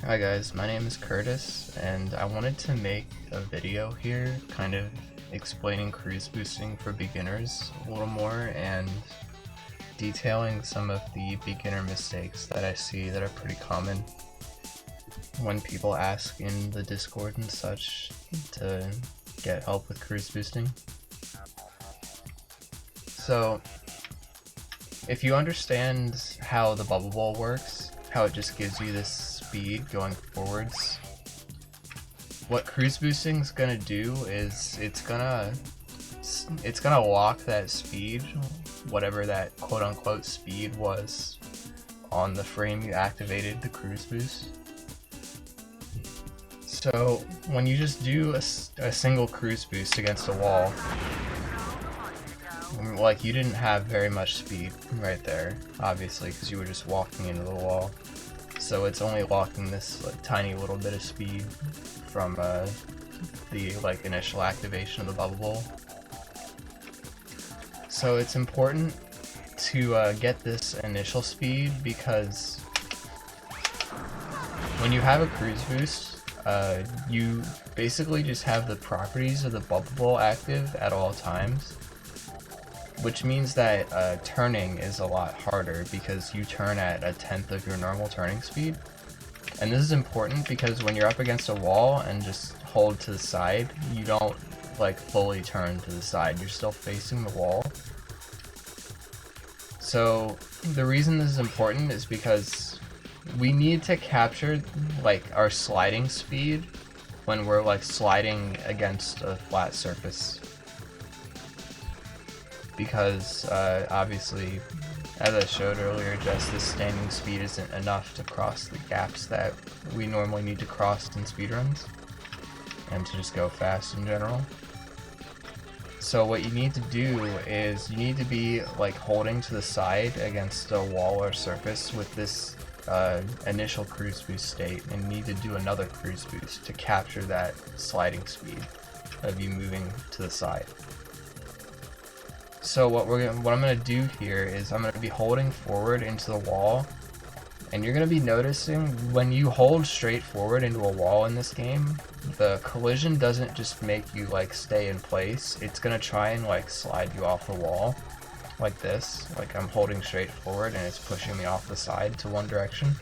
Hi guys, my name is Curtis, and I wanted to make a video here kind of explaining cruise boosting for beginners a little more and detailing some of the beginner mistakes that I see that are pretty common when people ask in the Discord and such to get help with cruise boosting. So, if you understand how the bubble ball works, how it just gives you this speed going forwards, what cruise boosting is gonna do is it's gonna lock that speed, whatever that quote-unquote speed was on the frame you activated the cruise boost. So when you just do a single cruise boost against a wall, like, you didn't have very much speed right there, obviously, because you were just walking into the wall. So it's only locking this tiny little bit of speed from the initial activation of the bubble ball. So it's important to get this initial speed, because when you have a cruise boost, you basically just have the properties of the bubble ball active at all times, which means that turning is a lot harder because you turn at 1/10 of your normal turning speed. And this is important because when you're up against a wall and just hold to the side, you don't fully turn to the side, you're still facing the wall. So the reason this is important is because we need to capture our sliding speed when we're sliding against a flat surface. Because obviously, as I showed earlier, just this standing speed isn't enough to cross the gaps that we normally need to cross in speedruns, and to just go fast in general. So what you need to do is you need to be holding to the side against a wall or surface with this initial cruise boost state, and you need to do another cruise boost to capture that sliding speed of you moving to the side. So what I'm going to do here is I'm going to be holding forward into the wall, and you're going to be noticing when you hold straight forward into a wall in this game, the collision doesn't just make you stay in place, it's going to try and slide you off the wall like this. I'm holding straight forward and it's pushing me off the side to one direction.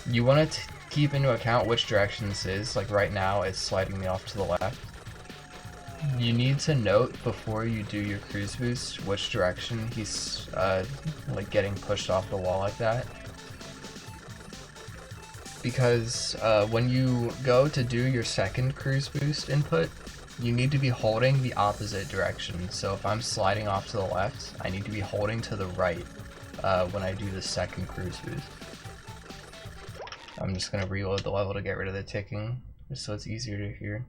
You want to keep into account which direction this is. Right now it's sliding me off to the left. You need to note before you do your cruise boost which direction he's getting pushed off the wall like that, because when you go to do your second cruise boost input, you need to be holding the opposite direction. So if I'm sliding off to the left, I need to be holding to the right when I do the second cruise boost. I'm just going to reload the level to get rid of the ticking, just so it's easier to hear.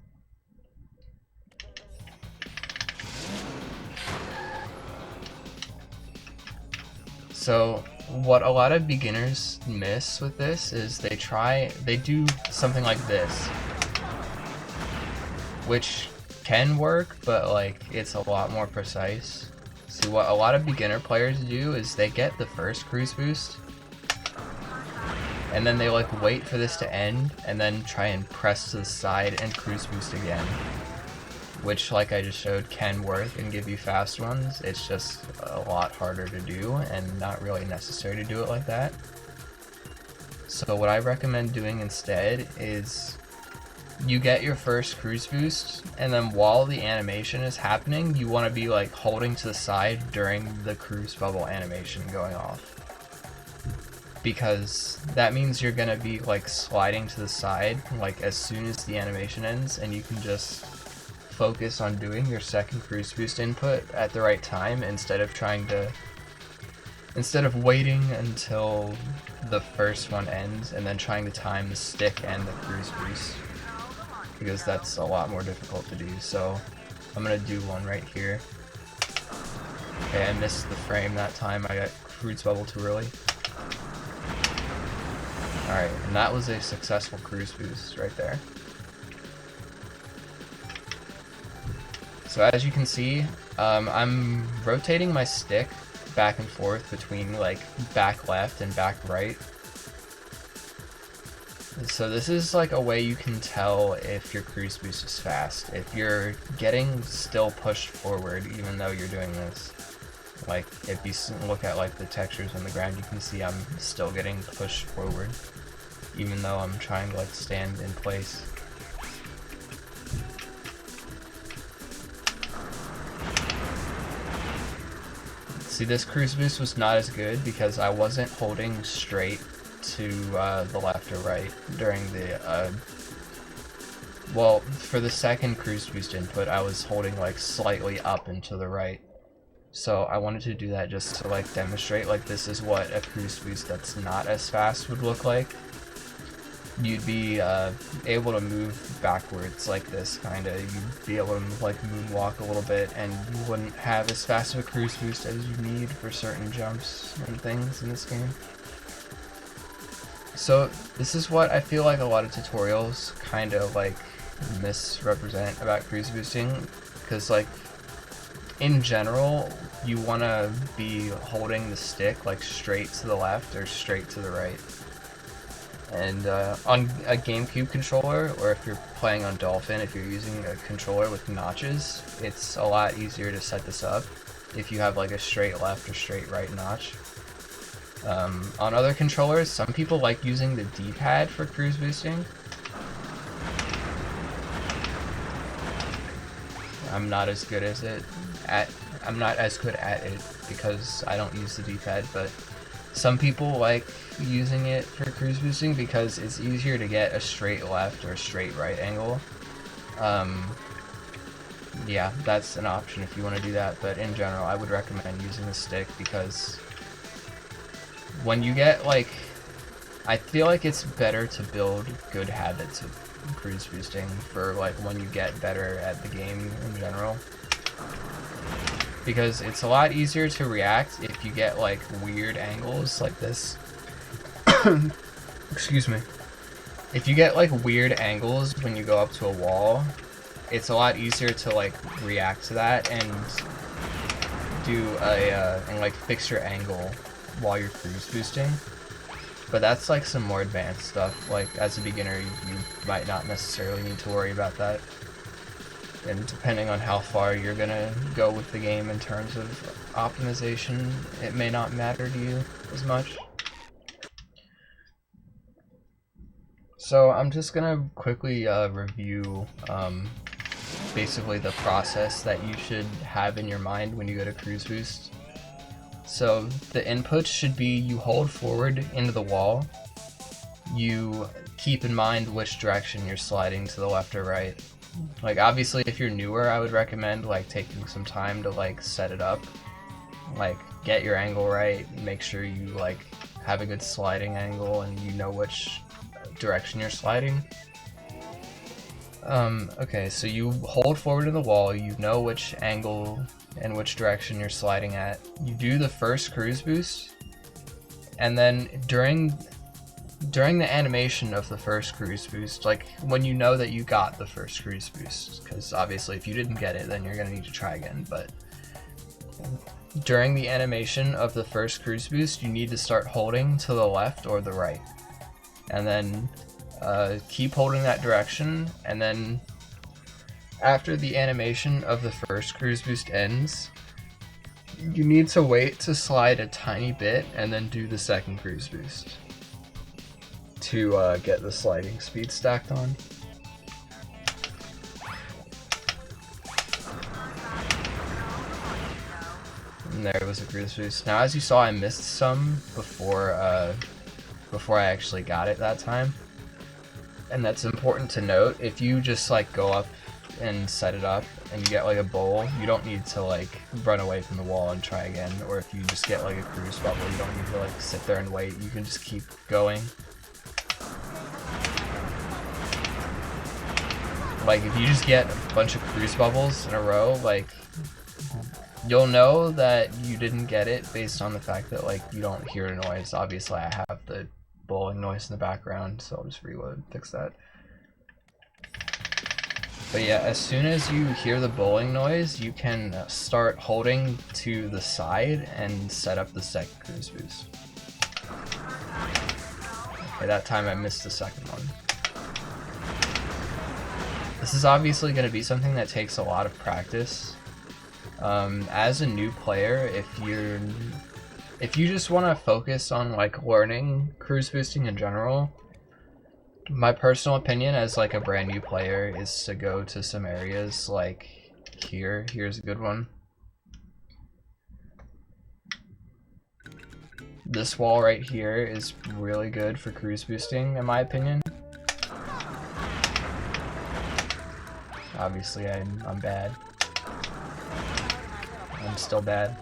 So what a lot of beginners miss with this is they do something like this, which can work, but it's a lot more precise. See, what a lot of beginner players do is they get the first cruise boost, and then they wait for this to end, and then try and press to the side and cruise boost again. Which, like I just showed, can work and give you fast ones. It's just a lot harder to do and not really necessary to do it like that. So what I recommend doing instead is you get your first cruise boost, and then while the animation is happening, you want to be holding to the side during the cruise bubble animation going off. Because that means you're going to be sliding to the side as soon as the animation ends, and you can just focus on doing your second cruise boost input at the right time instead of waiting until the first one ends and then trying to time the stick and the cruise boost, because that's a lot more difficult to do. So I'm gonna do one right here. Okay, I missed the frame that time. I got cruise bubble too early. Alright, and that was a successful cruise boost right there. So as you can see, I'm rotating my stick back and forth between back left and back right. So this is like a way you can tell if your cruise boost is fast. If you're getting still pushed forward even though you're doing this. Like if you look at like the textures on the ground, you can see I'm still getting pushed forward even though I'm trying to like stand in place. See, this cruise boost was not as good because I wasn't holding straight to the left or right during the well, for the second cruise boost input I was holding like slightly up and to the right, so I wanted to do that just to like demonstrate like this is what a cruise boost that's not as fast would look like. You'd be able to move backwards like this, kinda. You'd be able to like moonwalk a little bit, and you wouldn't have as fast of a cruise boost as you need for certain jumps and things in this game. So this is what I feel like a lot of tutorials kind of like misrepresent about cruise boosting, because like in general you want to be holding the stick like straight to the left or straight to the right. And on a GameCube controller, or if you're playing on Dolphin, if you're using a controller with notches, it's a lot easier to set this up if you have like a straight left or straight right notch. On other controllers, some people like using the D-pad for cruise boosting. I'm not as good as it I'm not as good at it because I don't use the D-pad, but some people like using it for cruise boosting because it's easier to get a straight left or a straight right angle. Yeah, that's an option if you want to do that, but in general I would recommend using the stick because when you get like, I feel like it's better to build good habits of cruise boosting for like when you get better at the game in general. Because it's a lot easier to react if you get like weird angles like this. Excuse me. If you get like weird angles when you go up to a wall, it's a lot easier to like react to that and do a and like fix your angle while you're cruise boosting. But that's like some more advanced stuff. Like as a beginner, you might not necessarily need to worry about that. And depending on how far you're gonna go with the game in terms of optimization, it may not matter to you as much. So I'm just gonna quickly review basically the process that you should have in your mind when you go to cruise boost. So the inputs should be you hold forward into the wall, you keep in mind which direction you're sliding to the left or right. Like obviously if you're newer, I would recommend like taking some time to like set it up, like get your angle right, make sure you like have a good sliding angle and you know which direction you're sliding. Okay, so you hold forward to the wall, you know which angle and which direction you're sliding at. You do the first cruise boost, and then during the animation of the first cruise boost, like when you know that you got the first cruise boost, because obviously if you didn't get it then you're gonna need to try again, but during the animation of the first cruise boost you need to start holding to the left or the right, and then keep holding that direction, and then after the animation of the first cruise boost ends, you need to wait to slide a tiny bit and then do the second cruise boost to get the sliding speed stacked on. And there was a cruise boost. Now as you saw, I missed some before I actually got it that time. And that's important to note. If you just like go up and set it up and you get like a bowl, you don't need to like run away from the wall and try again. Or if you just get like a cruise bubble, you don't need to like sit there and wait. You can just keep going. Like if you just get a bunch of cruise bubbles in a row, like you'll know that you didn't get it based on the fact that like you don't hear a noise. Obviously I have the bowling noise in the background, so I'll just reload, fix that. But yeah, as soon as you hear the bowling noise, you can start holding to the side and set up the second cruise boost. Okay, that time I missed the second one. This is obviously going to be something that takes a lot of practice. As a new player, if you just want to focus on like learning cruise boosting in general, my personal opinion as like a brand new player is to go to some areas like here. Here's a good one. This wall right here is really good for cruise boosting in my opinion. Obviously I'm bad. I'm still bad.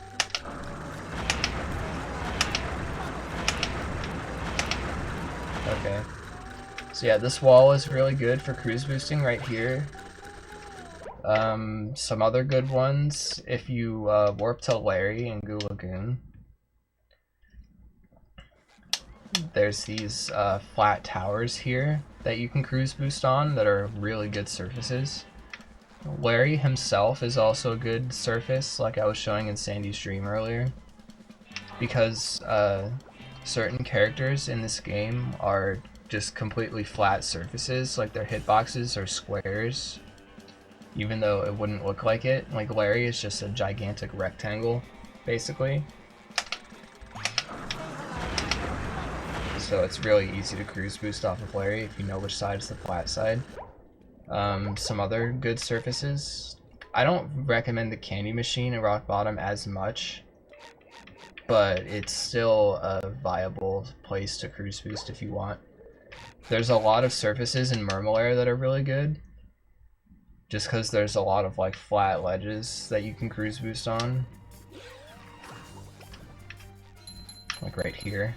Okay. So yeah, this wall is really good for cruise boosting right here. Some other good ones, if you warp to Larry and Goo Lagoon, there's these flat towers here that you can cruise boost on that are really good surfaces. Larry himself is also a good surface, like I was showing in Sandyshreem earlier, because certain characters in this game are just completely flat surfaces, like their hitboxes are squares, even though it wouldn't look like it. Like Larry is just a gigantic rectangle, basically. So it's really easy to cruise boost off of Larry if you know which side is the flat side. Some other good surfaces. I don't recommend the candy machine and rock bottom as much, but it's still a viable place to cruise boost if you want. There's a lot of surfaces in Mermalair that are really good, just because there's a lot of like flat ledges that you can cruise boost on. Like right here.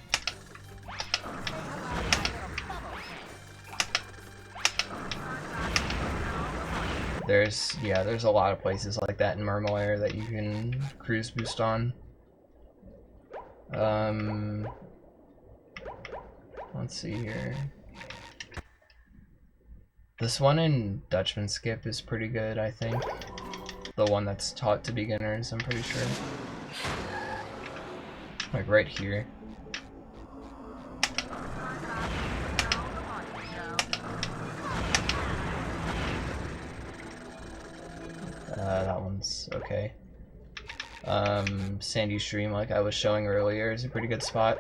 There's a lot of places like that in Mermalair that you can cruise boost on. Let's see here. This one in Dutchman Skip is pretty good, I think. The one that's taught to beginners, I'm pretty sure. Like right here. That one's okay. Sandyshreem, like I was showing earlier, is a pretty good spot.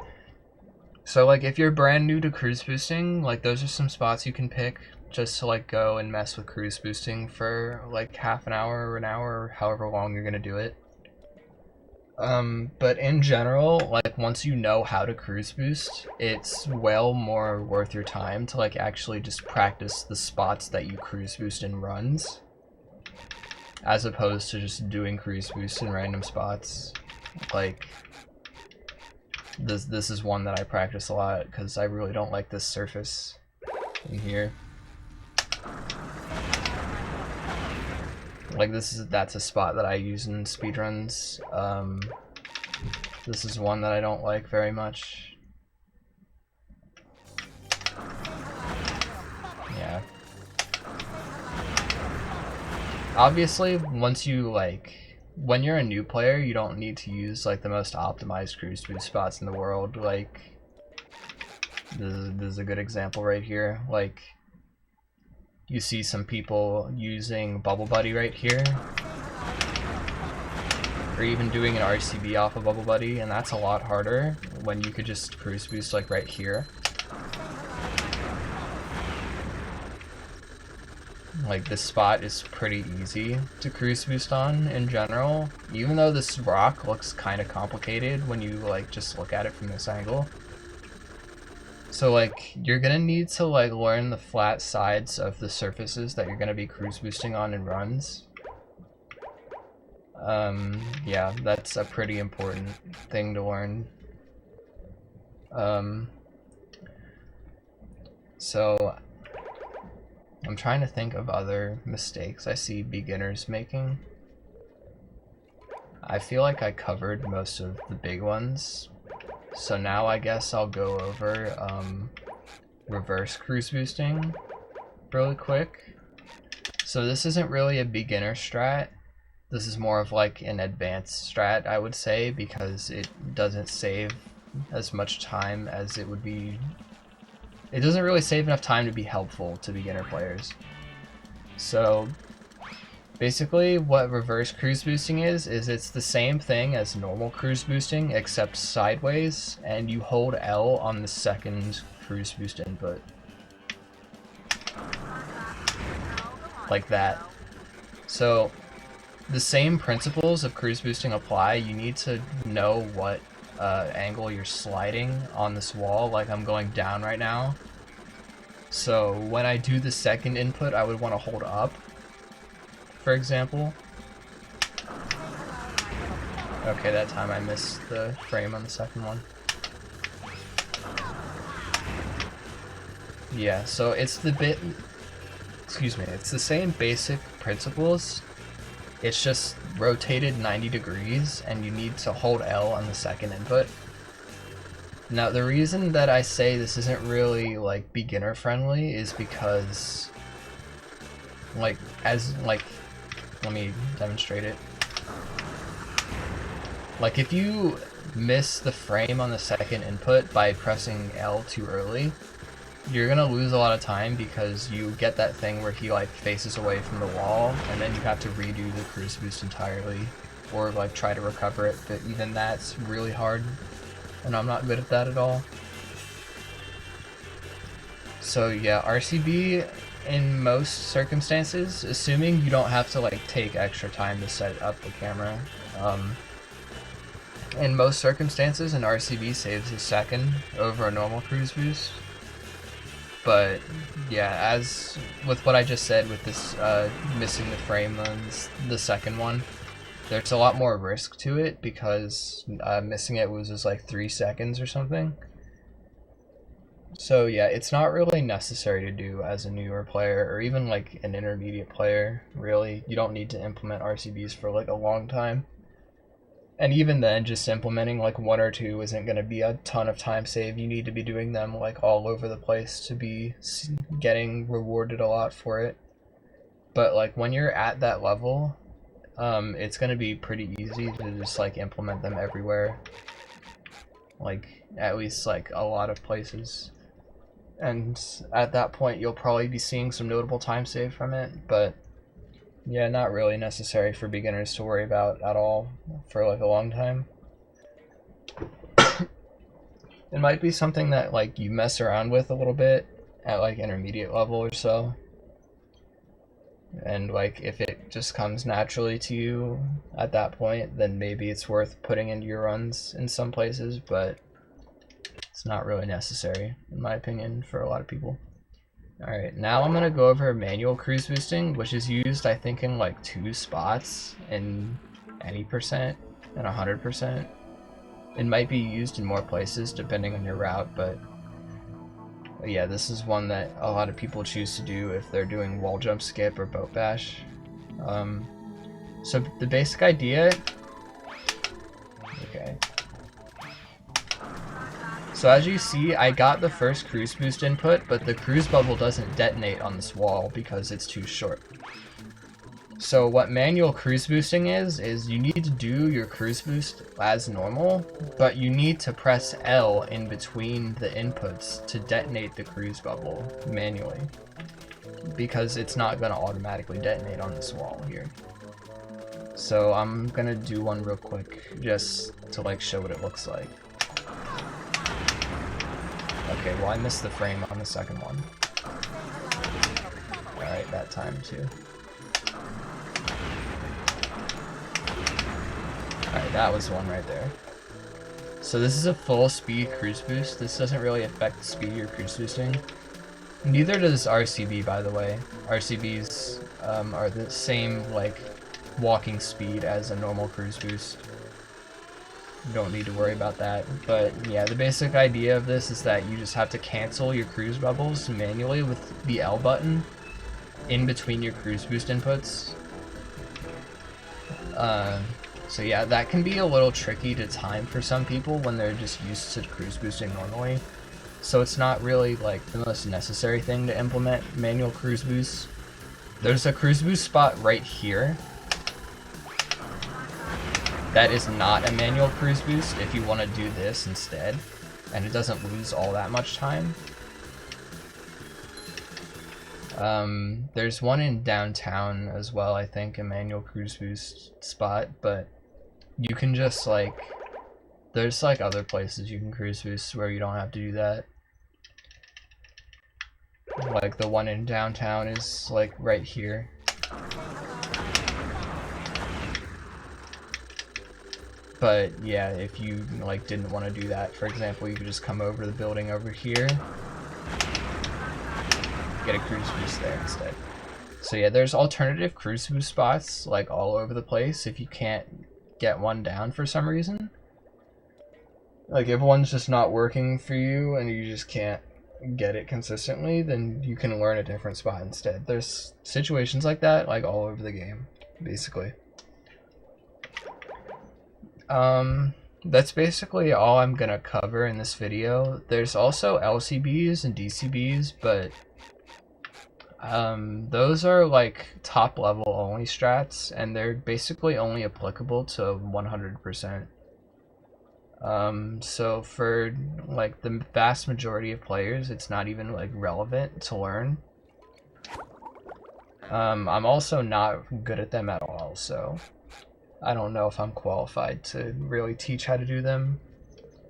So like if you're brand new to cruise boosting, like those are some spots you can pick just to like go and mess with cruise boosting for like half an hour or an hour or however long you're gonna do it. But in general, like once you know how to cruise boost, it's well more worth your time to like actually just practice the spots that you cruise boost in runs, as opposed to just doing cruise boost in random spots. Like this is one that I practice a lot because I really don't like this surface in here. Like that's a spot that I use in speedruns. This is one that I don't like very much. Yeah. Obviously, when you're a new player, you don't need to use like the most optimized cruise boost spots in the world. Like this is a good example right here. Like you see some people using Bubble Buddy right here, or even doing an RCB off of Bubble Buddy, and that's a lot harder when you could just cruise boost like right here. Like this spot is pretty easy to cruise boost on in general, even though this rock looks kind of complicated when you like just look at it from this angle. So like you're gonna need to like learn the flat sides of the surfaces that you're gonna be cruise boosting on in runs. Yeah, that's a pretty important thing to learn. So I'm trying to think of other mistakes I see beginners making. I feel like I covered most of the big ones. So now I guess I'll go over reverse cruise boosting really quick. So this isn't really a beginner strat. This is more of like an advanced strat, I would say, because it doesn't save as much time as it would be it doesn't really save enough time to be helpful to beginner players. So basically what reverse cruise boosting is it's the same thing as normal cruise boosting except sideways, and you hold L on the second cruise boost input. Like that. So the same principles of cruise boosting apply. You need to know what angle you're sliding on this wall. Like I'm going down right now. So when I do the second input, I would want to hold up, for example. Okay, that time I missed the frame on the second one. Yeah, so it's it's the same basic principles. It's just rotated 90 degrees, and you need to hold L on the second input. Now, the reason that I say this isn't really like beginner friendly is because, let me demonstrate it. Like, if you miss the frame on the second input by pressing L too early, you're gonna lose a lot of time because you get that thing where he like faces away from the wall, and then you have to redo the cruise boost entirely, or like try to recover it, but even that's really hard, and I'm not good at that at all. So yeah, RCB in most circumstances, assuming you don't have to like take extra time to set up the camera, in most circumstances an RCB saves a second over a normal cruise boost. But yeah, as with what I just said with this missing the frame on the second one, there's a lot more risk to it because missing it loses like 3 seconds or something. So yeah, it's not really necessary to do as a newer player or even like an intermediate player, really. You don't need to implement RCBs for like a long time. And even then, just implementing like 1 or 2 isn't going to be a ton of time save. You need to be doing them like all over the place to be getting rewarded a lot for it. But like when you're at that level, it's going to be pretty easy to just like implement them everywhere. Like at least like a lot of places. And at that point, you'll probably be seeing some notable time save from it, but yeah, not really necessary for beginners to worry about at all for like a long time. It might be something that like you mess around with a little bit at like intermediate level or so. And like if it just comes naturally to you at that point, then maybe it's worth putting into your runs in some places, but it's not really necessary in my opinion for a lot of people. Alright, now I'm going to go over manual cruise boosting, which is used, I think, in like 2 spots in any percent and 100%. It might be used in more places depending on your route, but yeah, this is one that a lot of people choose to do if they're doing wall jump skip or boat bash. So the basic idea... Okay. So as you see, I got the first cruise boost input, but the cruise bubble doesn't detonate on this wall because it's too short. So what manual cruise boosting is you need to do your cruise boost as normal, but you need to press L in between the inputs to detonate the cruise bubble manually, because it's not going to automatically detonate on this wall here. So I'm going to do one real quick just to like show what it looks like. Okay, well I missed the frame on the second one. Alright, that time too. Alright, that was one right there. So this is a full speed cruise boost. This doesn't really affect the speed you're cruise boosting. Neither does RCB, by the way. RCBs are the same like walking speed as a normal cruise boost. You don't need to worry about that, but yeah, the basic idea of this is that you just have to cancel your cruise bubbles manually with the L button in between your cruise boost inputs. So yeah, that can be a little tricky to time for some people when they're just used to cruise boosting normally. So it's not really like the most necessary thing to implement manual cruise boosts. There's a cruise boost spot right here. That is not a manual cruise boost if you want to do this instead, and it doesn't lose all that much time. There's one in downtown as well, I think, a manual cruise boost spot, but you can just like, there's like other places you can cruise boost where you don't have to do that. Like the one in downtown is like right here. But yeah, if you like didn't want to do that, for example, you could just come over the building over here, get a cruise boost there instead. So yeah, there's alternative cruise boost spots like all over the place if you can't get one down for some reason. Like if one's just not working for you and you just can't get it consistently, then you can learn a different spot instead. There's situations like that like all over the game, basically. That's basically all I'm gonna cover in this video. There's also LCBs and DCBs, but those are like top level only strats, and they're basically only applicable to 100%. So for like the vast majority of players, it's not even like relevant to learn. I'm also not good at them at all, so I don't know if I'm qualified to really teach how to do them.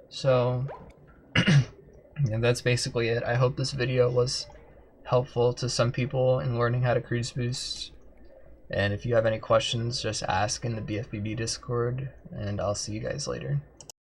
So, and that's basically it. I hope this video was helpful to some people in learning how to cruise boost. And if you have any questions, just ask in the BFBB Discord, and I'll see you guys later.